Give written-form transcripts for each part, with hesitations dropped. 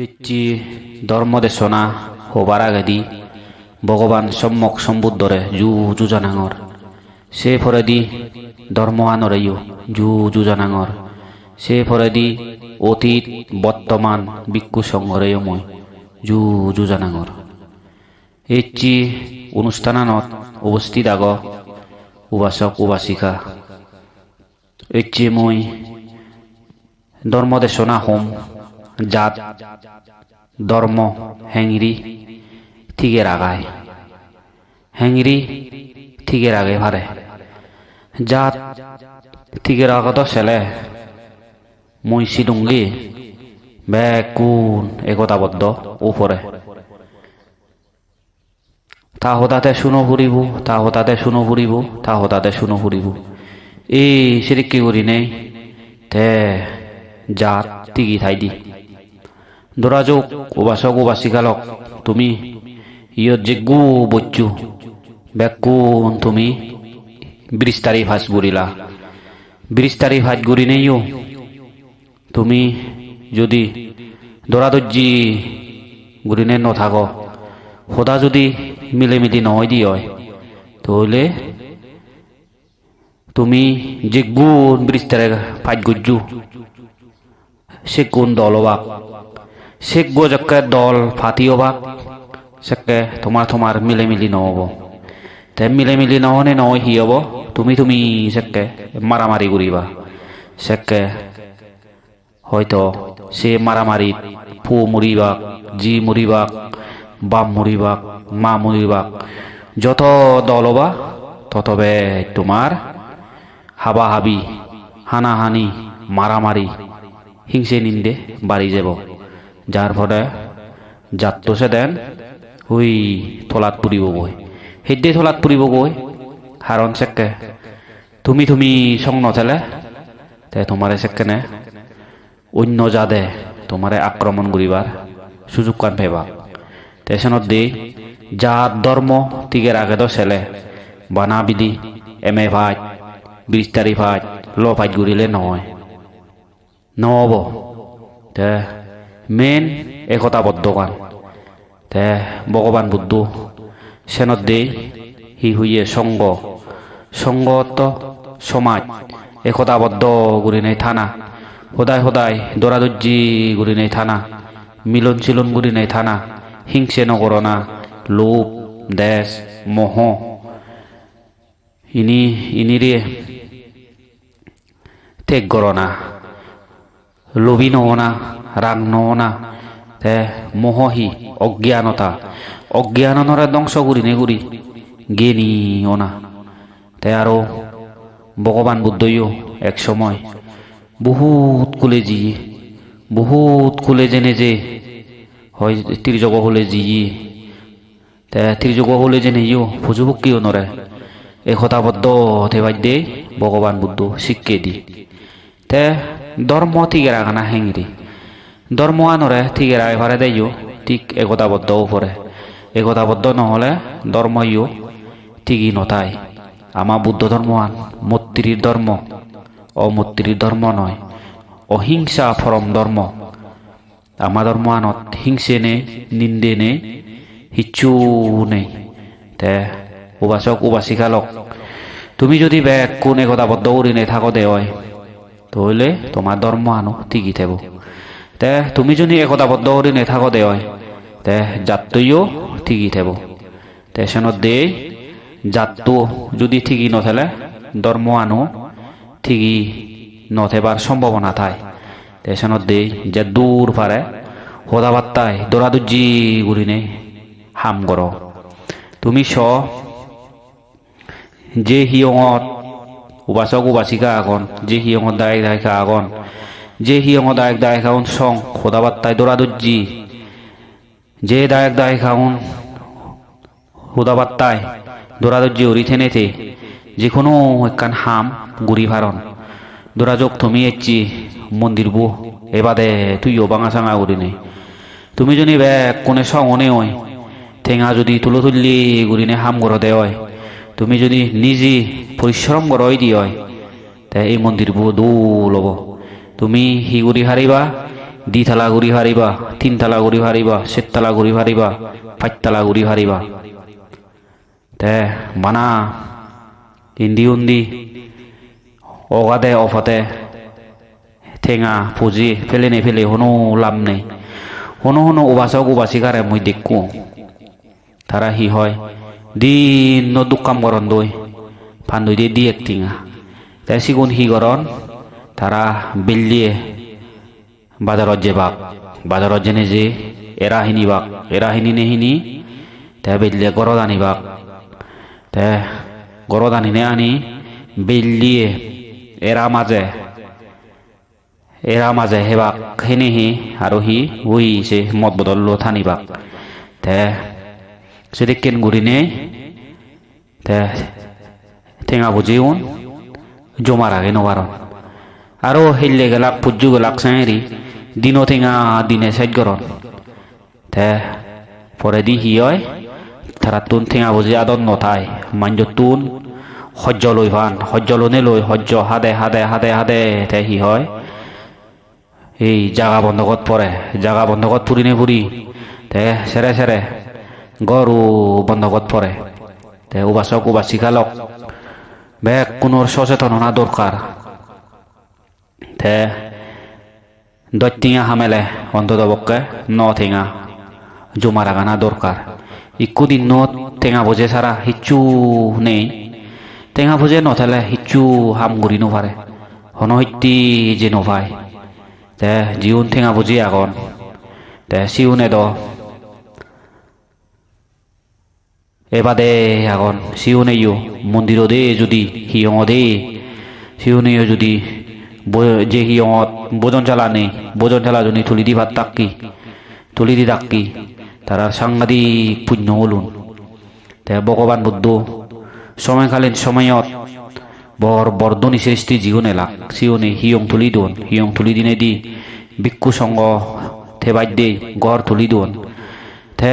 ইচ্ছি ধর্মদেশনা হবার আগেদি ভগবান সম্যক সম্বুদ্ধরে জু জানাঙর সে ফরেদি ধর্ম আনরেও জু জানাঙর সে ফরেদি অতীত বর্তমান ভিক্ষু সংঘরেও মই জু জানাঙর ইচ্ছি অনুষ্ঠানত উপস্থিত আগ উপাসক উপাসিকা ইচ্ছি মই ধর্মদেশনা হোম জাত ধর্ম হেংরি ঠিকের আগায় হেংরি ঠিকের আগে ভারে জাত ঠিকের আগত ছেলে মই সিডুঙ্গি বেকুন একতাবদ্ধ উপরে তা হতাতে শুনো ফুরিব তা হতাতে শুনো ফুরিব তা হতাতে শুনো ফুরিব এই সিরিকি করি নেই তে জাত টিকি থাই দি দরাযোগ উপাসক উপাসিকালক তুমি ইয়ত যে গু বচ্চু বেকুন তুমি বিরিস্তারি ভাজ গুরিলা বিরিস্তারি ভাজ গুরি নেইও তুমি যদি দরাদর্জি গুরিনে নথাক সদা যদি মিলেমিলি নহয় দি হয় তাহলে তুমি যে গুণ বিরিস্তারে ভাজ গুজু সে কোন দল অবাক সে গোজকে দল ফাটি অবাক সেকে তোমার মিলেমিলি নহব তে মিলেমিলি নহনে নহয় হি হব তুমি সেকে মারামারি করিবা সেকে হয়তো সে মারামারিত ফু মরিবাক জি মরিবাক বাম মরিবাক মা মরিবাক যত দল হবা ততবে তোমার হাবাহাবি হানাহানি মারামারি হিংসে নিন্দে বাড়ি যাব যার ফলে জাতটো সে দেন হুই থলাত পুরিব গৈ হেদে থলাত পুরিব গৈ হারণ সেকে তুমি সং নথেলে তে তোমারে সেকেনে অন্য জাদে তোমারে আক্রমণ করিবার সুযোগ কান পাইবা তেসনত দি জাত ধর্ম তিগের আগে তো ছেলে বানা বিধি এমএ ভাজ বিস্তারি ভাজ ল ভাজ গুরিলে নহয় নহব তে মেন একতাবদ্ধ কান তে ভগবান বুদ্ধ সেনত দেই হি হইয়ে সঙ্গত সমাজ একতাবদ্ধ গুরি নেই থানা সদায় দরাদর্জি গুরি নেই থানা মিলন চিলন গুরি নেই থানা হিংসে নকরনা লোভ দেশ মোহ ইনিরে ত্যাগ করনা লোভী নহনা রাগ নহনা তে মোহহি অজ্ঞানরে ধ্বংস করি নে করি জ্ঞানী অনা তে আরো ভগবান বুদ্ধইও এক সময় বহুত কুলে জেনে যে হয় ত্রিজগ হলে জিয়ে তে ত্রিজগ হলে জেনে ইও ফুজুবুকিও নরে একতাবদ্ধ বাদ্যে ভগবান বুদ্ধ শিক্ষে দি তে ধর্ম ঠিকের আগানা হেংরি ধর্ম আনরে ঠিকের আগে ভারে দেয় ঠিক একতাবদ্ধ উপরে একতাবদ্ধ নহলে ধর্ম ইও ঠিকই নথায় আমার বুদ্ধ ধর্ম আন মৈত্রীর ধর্ম অমৈত্রীর ধর্ম নয় অহিংসা পরম ধর্ম আমার ধর্ম আনত হিংসে নেই নিন্দে নেই হিচ্ছু নেই তে উপাসক উপাসিকালক তুমি যদি ব্যাগ কোন একতাবদ্ধ করি নেই থাকো দে হয় তাহলে তোমার ধর্ম আনো ঠিকই থাকবো তে তুমি যদি একতাবদ্ধ করি নেই থাকো দে হয় তে জাতইও ঠিকই থাকবো তে সেনত দে জাতটো যদি ঠিকই নথেলে ধর্ম আনো ঠিকই নথেবার সম্ভাবনা থায় তে সেনত দে যে দূর পারে সদাবার্তায় দরাদুজি গুরি নেই হাম কর তুমি যে হিয়ঙত উপাসক উপাসিকা আগন যে হিয়ঙত দায়িকা আগন যে হিয়ঙত দায়ক আগন সং সদাবার্তায় দরাদুজি যে দায়ক আগন সদাবার্তায় দরাদুজি উড়ি থেনেতে যে কোনো একখান হাম গুড়ি ভারণ দরাযোগ তুমি এচ্ছি মন্দির বু এবাদে তুইও বাঙা চাঙা করি নেই তুমি যদি ব্যাগ কোনে সঙনে হয় ঠেঙা যদি তুলি গুরিনে হাম গড় দে হয় তুমি যদি নিজে পরিশ্রম গড়ই দি হয় তে এই মন্দির বু দৌল হব তুমি হি গুড়ি হারিবা দ্বিতলা ঘুরি হারিবা, তিনতলা ঘুরি হারিবা, চারতলা ঘুরি হারিবা, পাঁচতলা ঘুরি হারিবা। তে মানা ইন্দি উন্দি অগাদে অফাতে ঠেঙা পুজি ফেলে নে ফেলে হনো লাভ নেই। হনো হনো উবাসক উবাসিকারে মই দেখু তারা হি হয় দিন দুঃখ কাম করন দই ফান্দই দিয়ে দি একটিঙা। তাই সিগুন হি করন তারা বিল্লিয়ে বাজারত যে বাক বাজারত জেনে যে এরাহিনী বাক এরাহিনী নেহিনী তে বিল্লিয়ে গরদ আনি বাক তে গরদ আনিনে আনি বিল্লিয়ে এরা মাঝে হেবাক হেনেহি আৰু হি উই যে মদ বদল থানিবাক তে যদি কেন গুরিনে তে ঠেঙা বুঝিউন জমার আগে নবারন আৰু হেললে গেলাক পুজু গেলাক সাঁরি দিনো ঠেঙা দিনে সাইড করন তে পরে দি হি হয় তারা তুন ঠেঙা বুঝি আদন নথায় মাঞ্জ তুন সহ্য লৈ ভান সহ্য লনে লৈ সহ্য হাদে হাদে হাদে হাদে তে হি হয় এই জাগা বন্ধকত পরে জাগা বন্ধকত পুরিনে পুরি তে সেরে সেরে গরু বন্ধকত পরে তে উবাসক উবাসিকালক বেগ কোনোর সচেতনতা দরকার তে দৈটিঙা হামেলে অন্তত পক্ষে ন ঠেঙা জমা রাখানা দরকার। ইকু দিন নত ঠেঙা বোঝে সারা হিচ্ছু নেই ঠেঙা বোঝে নথালে হিচ্ছু হাম গুড়ি নপারে হনহিতি যে নপায় তে জিউন ঠেঙা বুঝি আগন তে সিউনে দ এবাদে আগন সিউনে ইউ মন্দির দে যদি হিয়ং দে সিউনে যদি যে হিয়ঙত বোজন চালা নেই বোজন চালা যদি তুলি দি ভাত তাক্কি তুলি দি তাক্কি তারা সাংঘাতিক পুণ্য হলুন তে ভগবান বুদ্ধ সময়কালীন সময়ত বর বর্ধনী সৃষ্টি জীবনে লাগ সিওনে হিয়ং তুলি দিনে দি ভিক্ষু সঙ্গ থেবাই দে গড় তুলি দোন তে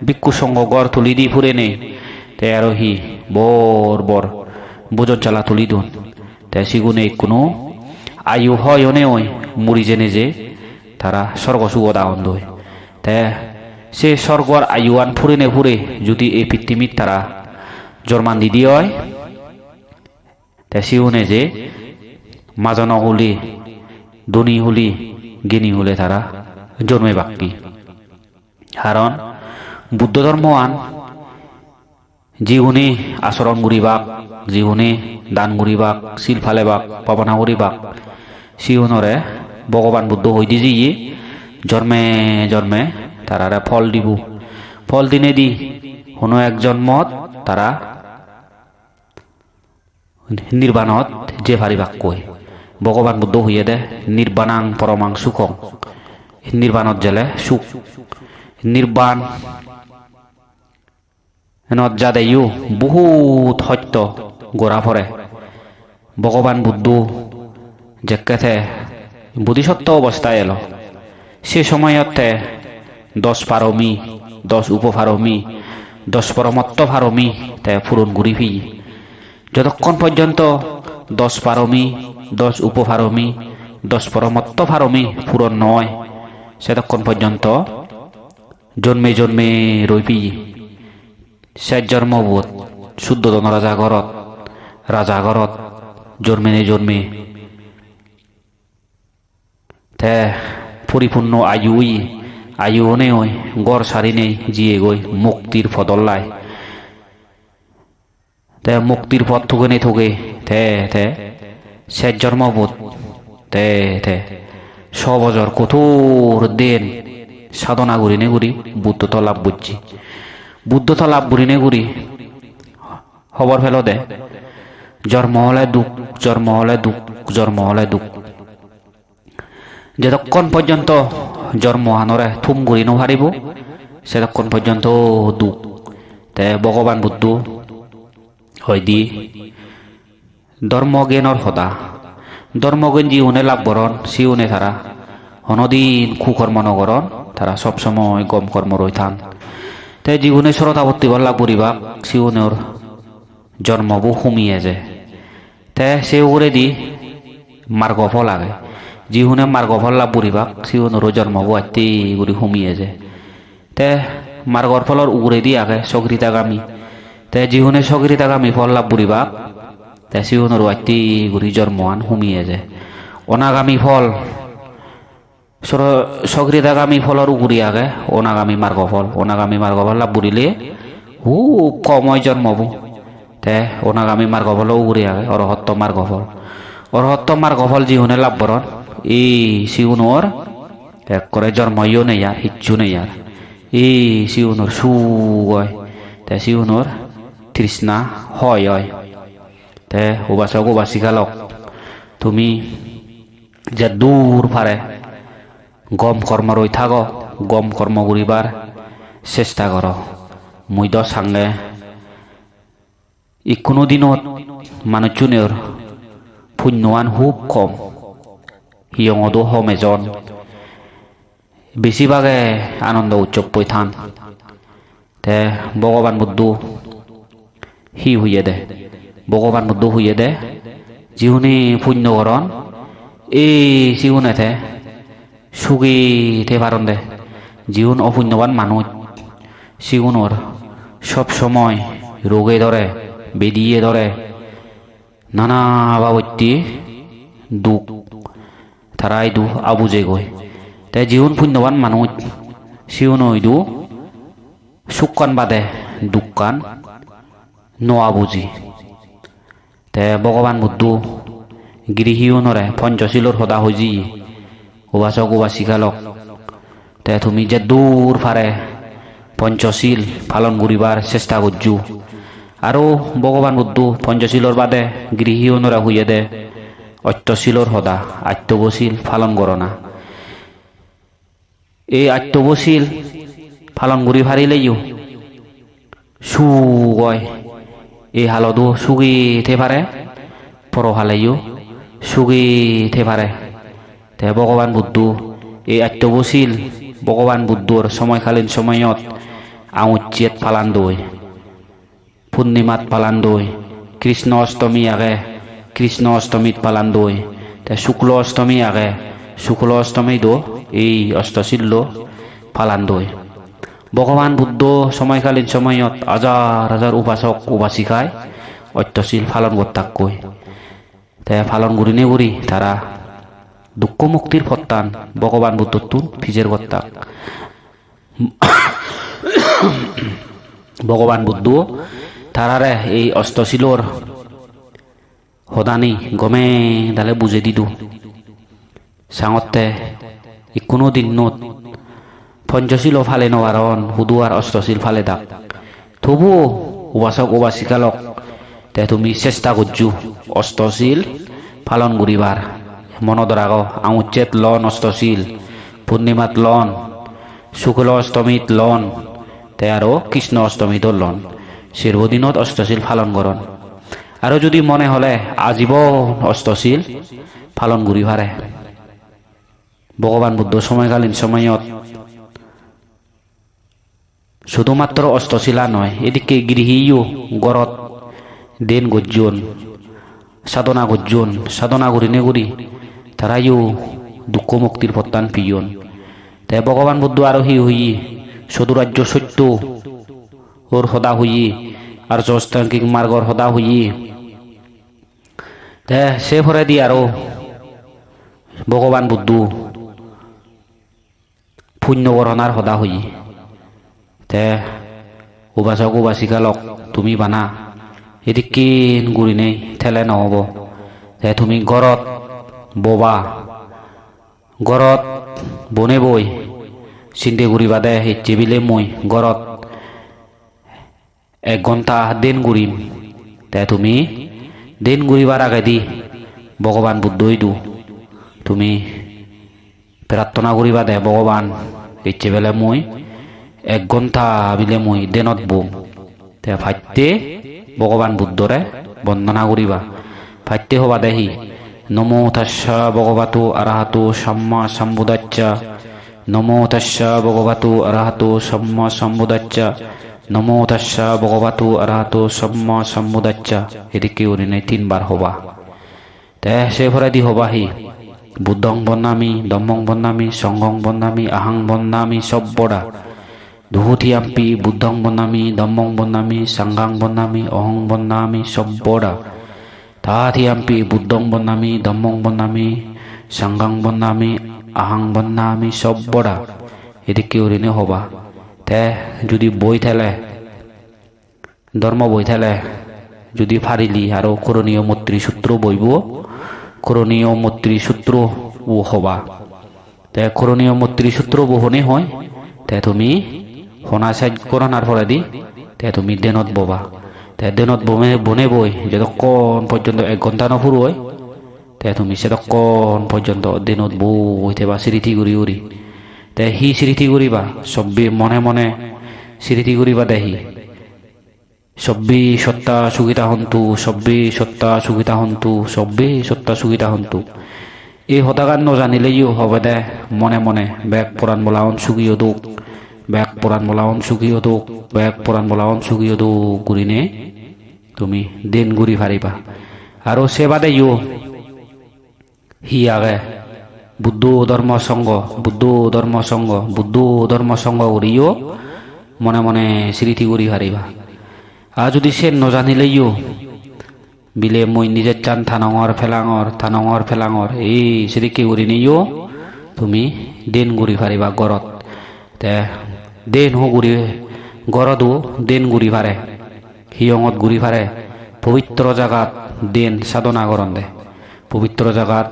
ভিক্ষু সঙ্গ গড় তুলি দি ফুরে নে তে আর হি বর বোজন চালা তুলি দোন তে সিগুনে কোনো আয়ু হয় অনে ওই মুড়ি জেনে যে তারা স্বর্গ সুগত আনন্দ তে সে স্বর্গর আয়ুয়ান ফুরে নে ফুরে যদি এই পৃথিবীর তারা জন্মান দিদি হয় তে সিউনে যে মাজন হলি ধনী হলি জ্ঞানী হলে তারা জন্মে বাকি কারণ বুদ্ধ ধর্ম আন জীবনে আচরণ গুড়িবাক জীবনে দান গুড়িবাক শিল ফালেবাক পাবনা গুড়িবাক সিউনরে ভগবান বুদ্ধ হই দি যে জন্মে জন্মে তারারে ফল দিব ফল দিনে দি কোনো এক জন্মত তারা নির্বাণত যে পারিবাক কয় ভগবান বুদ্ধ হইয়ে দে নির্বাণাং পরমাং সুখং নির্বাণত জেলে সুখ নির্বাণ এনত যা দেয়ু বহুত সত্য গোড়া পরে ভগবান বুদ্ধ যেকেথে বোধিসত্ত্ব অবস্থায় এলো সে সময়তে 10 পারমি 10 উপপারমি 10 পরমত্ব পারমি তে পূরণ ঘুরি ফি যতক্ষণ পর্যন্ত 10 পারমি 10 উপপারমি 10 পরমত্ব পারমি পূরণ নয় সেতক্ষণ পর্যন্ত জন্মে জন্মে রইপি সে জন্মবোধ শুদ্ধতন রাজা ঘরত জন্মে তে পরিপূর্ণ আয়ু অনে ওই গড় সারি নেই জিয়ে গই মুক্তির ফদল্লায় তে মুক্তির পথ থুকে তে সে জন্মবোধ তে সবজর কঠোর দেন সাধনা করিনে গুরি বুদ্ধ তো লাভ বুঝছি বুদ্ধ তো লাভ করিনে গুরি খবর ফেলো দে জন্ম হলে দুঃখ যতক্ষণ পর্যন্ত জন্ম আনরে থুম করি নহারিব সেতক্ষণ পর্যন্ত দুঃখ তে ভগবান বুদ্ধ হয় দি ধর্মজ্ঞানর সদা ধর্মজ্ঞান জীবনে লাভ করন সিউনে তারা হনদিন কুকর্ম নগরন তারা সবসময় গম কর্ম রইথান তাই জীবনে সরতাবর্তী লাভ করিবা সিউনের জন্মবু সুমিয়ে যে তে সে উড়ে দি মার্গ ফল লাগে যিহুনে মার্গ ফল্লা বুড়িবাক সিউনরও জন্ম বুয়াইতে গুড়ি হুমিয়ে যে তে মার্গর ফলর উগরে দি আগে সগরিতাগামী তে যিহুনে সগরিতাগামী ফল্লা বুড়িবাক তে সিউনরও আইতে গুড়ি জন্মান হুমিয়ে যে অনাগামী ফল সগরিতাগামী ফলর উগুরি আগে অনাগামী মার্গ ফল লাভ বুড়িলে কম হয় জন্মবু তে অনাগামী মার্গ ফল উগুরি আগে অরহত্ত মার্গ ফল যিহুনে লাভ বরণ এই সিউনর এক করে জন্মইও নেই আর হিচ্ছু নেই আর এই সিউনর সুগয় তে সিউনর তৃষ্ণা হয় তে উবাসক উবাসিকালক তুমি যে দূর পারে গম কর্ম রই থাক গম কর্ম করিবার চেষ্টা কর মুই দ সাঙ্গে কোনো দিনত মানুষজনের পুণ্যৱান খুব কম হিয়ঙতো হম এজন বেছিভাগে আনন্দ উৎসৱ পৈথান তে ভগৱান বুদ্ধ হুইয়ে দে যিহুনি পুণ্যকৰণ এই সিউনেতে সুগী থে পারন দে যিহুন অপুণ্যবান মানুষ সিগুনর সব সময় রোগে ধরে বেদিয়ে ধরে নানা বাবত্যি দুঃখ তারাই দু আবুজে গই তাই যিহুন পুণ্যবান মানুষ সিউন দু সুকান বাদে দুঃখান নোয়া বুঝি তে ভগবান বুদ্ধ গৃহীয়নরে পঞ্চশীলর সদা হজি উবাসক উবাসিকালক তে তুমি যে দূর পারে পঞ্চশীল পালন করিবার চেষ্টা করছু আৰু ভগবান বুদ্ধ পঞ্চশীলর বাদে গৃহীয়নরা হইয়ে দে অত্যশীলর সদা আত্মবশীল পালন করনা এই আত্মবশীল পালন করি পারিলেও সুগয় এই হালতো সুগিতে পারে পরহালেও সুগিতে পারে তে ভগবান বুদ্ধ এই আত্মবশীল ভগবান বুদ্ধর সময়কালীন সময়ত আউচ্ছেদ পালান দই পূর্ণিমাত পালান দই কৃষ্ণ অষ্টমী আগে কৃষ্ণ অষ্টমীত পালান দই তে শুক্ল অষ্টমী আগে শুক্ল অষ্টমী দো এই অষ্টশীল পালান দই ভগবান বুদ্ধ সময়কালীন সময়ত হাজার হাজার উপাসক উপাসিকায় অত্যশীল পালন করতাক কই তে পালন করি করি তারা দুঃখ মুক্তির ফত্তান ভগবান বুদ্ধ তুন ফিজের করতাক ভগবান বুদ্ধ তারারে এই অষ্টশীলর সদানি গমে দালে বুঝে দিদু সাঙতে কোনো দিনত পঞ্চশীল ফালে নবারণ হুদুয়ার অষ্টশীল ফালে দাক তবুও উপাসক উপাসিকালক তে তুমি চেষ্টা করছু অষ্টশীল পালন করিবার মনত রাখ আউচ্ছেদ লন অষ্টশীল পূর্ণিমাত লন শুক্ল অষ্টমীত লন তে আরো কৃষ্ণ অষ্টমীত লন সর্বদিনত অষ্টশীল পালন করন আর যদি মনে হলে আজীবন অষ্টশীল পালন করি পারে ভগবান বুদ্ধ সময়কালীন সময়ত শুধুমাত্র অষ্টশীলা নয় এদিকে গৃহীও গড়ত দেন গজ্জন সাধনা করি তারাইও দুঃখ মুক্তির প্রত্যান পিয়ন তাই ভগবান বুদ্ধ আরোহী হই সদুরাজ্য সত্য ওর সদা হই আর অষ্টাঙ্গিক মার্গর সদা হই তে সে ফরে দি আরো ভগবান বুদ্ধ পুণ্য গণনার সদা হই তে উপাসক উপাসিকালক তুমি বানা এদিকে গুড়ি নেই ঠেলে নহব তে তুমি ঘরত ববা ঘরত বনে বই চিন্তে ঘুরি বাদে চেবিলে মই ঘরত 1 ঘন্টা দিন ঘুরিম তে তুমি দিন ঘুরিবার আগে দি ভগবান বুদ্ধই দু তুমি প্রার্থনা করিবা দে ভগবান ইচ্ছে বেলে মই 1 ঘন্টা বিলে মই দিনত বম তে ফাইতে ভগবান বুদ্ধরে বন্দনা করিবা ফাইতে হবা দেহি নমো তাস্সা ভগবতো অরহতো সম্মা সম্বুদ্ধাচ্চা নমো তাস্সা ভগবতো অরহতো সম্মা সম্বুদ্ধাচ্চা নমো তাস্সা ভগবতো অরহতো সম্মা সম্বুদ্ধাচ্চা এদিকে উনি 3 বার হবা তে সে ফরে দি হবাহি বুদ্ধং বন্নামি ধম্মং বন্নামি সংঘং বন্নামি আহং বন্নামি সব্বড়া দুহুথিয়াম্পি বুদ্ধং বন্নামি ধম্মং বন্নামি সংঘং বন্নামি অহং বন্নামি সব্বড়া তাথিয়াম্পি বুদ্ধং বন্নামি ধম্মং বন্নামি সংঘং বন্নামি আহং বন্নামি সব্বড়া এদিকে ওরিনে হবা তে যদি বই থেলে ধর্ম বই থেলে যদি ফারিলি আরো করণীয় মৈত্রী সূত্র বইব করণীয় মৈত্রী সূত্র ও হবা তে করণীয় মৈত্রী সূত্র বহনে হয় তে তুমি হনা সাইজ করোনার পরে দি তে তুমি দেনত ববা তে দেনত বনে বই যতক্ষণ পর্যন্ত 1 ঘন্টা নফুর হয় তে তুমি সেতক্ষণ পর্যন্ত দেনত বইতে বা স্মৃতি করি উরি তে হি স্মৃতি করিবা সব্বি মনে মনে স্মৃতি করিবা দেহি সব্বি সত্তা সুগীতা হন্তু সব্বি সত্তা সুগীতা হন্তু সব্বি সত্তা সুগীতা হন্তু এই হতাগান নজানিলেও হবে দে মনে মনে বেগ পুরাণ বলাওন সুগীয় দুখ বেগ পুরাণ বলাওন সুগীয় দুখ বেগ পুরাণ বলাওন সুগীয় দুখ গুরিনে তুমি দিন গুরি ফারিবা আৰু সে বাদে হি আগে বুদ্ধ ধর্ম সঙ্গ বুদ্ধ ধর্ম সঙ্গ বুদ্ধ ধর্ম সঙ্গ করিও মনে মনে স্মৃতি করি হারিবা আর যদি সে নজানিলেও বিলে মই নিজের চান থানঙর ফেলাঙর এই স্মৃতি করি নিও তুমি দিন ঘুরি ফারিবা গড়ত তে দিন হো ঘুরি গড়তো দিন ঘুরি ফারে হিয়ঙত ঘুরি ফারে পবিত্র জাগাত দিন সাধনা করন দে পবিত্র জাগাত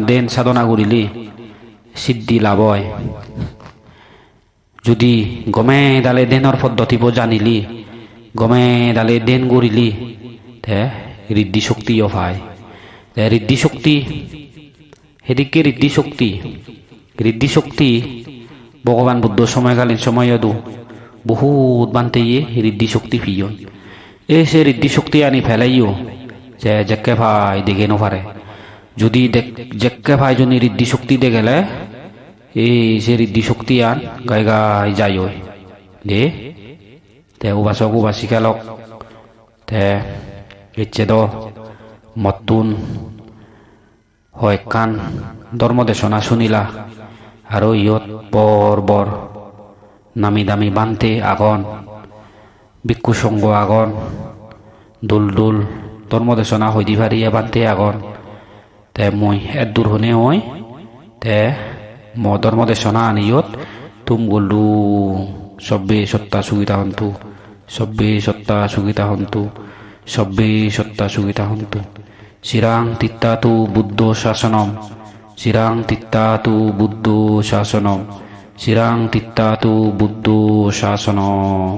দেন সাধনা করিলি সিদ্ধি লাভ হয় যদি গমে দালে দেনৰ পদ্ধতিব জানিলি গমে দালে দেন করিলি তে ঋদ্ধি শক্তিও পায় তে ঋদ্ধি শক্তি সেদিকে ঋদ্ধি শক্তি ভগবান বুদ্ধ সময়কালীন সময়তো বহুত বানতে ঋদ্ধি শক্তি ফিয় এই সে ঋদ্ধি শক্তি আনি ফেলাইও যে জেকে ভাই দেখে নপারে যদি জেকে ভাই যদি ঋদ্ধি শক্তি দে গেলে এই সে ঋদ্ধি শক্তি আন গাই গাই যাই দে তে উবাসক উবাসিকালক তে ইচ্ছে দ মতুন হয় কান ধর্ম দেশনা শুনিলা আৰু ইয়ত বৰ নামি দামি বানতে আগন ভিক্ষু সংঘ আগন দুল ধর্ম দেশনা হইদি ফারিয়া বানতে আগন তে মই দূর হনে হয় তে ম ধর্ম দেশনা আনিয়ত তুম গলু সব্বে সত্তা সুগীতা হন্তু সব্বে সত্তা সুগীতা হন্তু সব্বে সত্তা সুগীতা হন্তু চিরাং তিত্তাতু বুদ্ধ শাসনম চিরাং তিত্তাতু বুদ্ধ শাসনম চিরাং তিত্তাতু বুদ্ধ শাসনম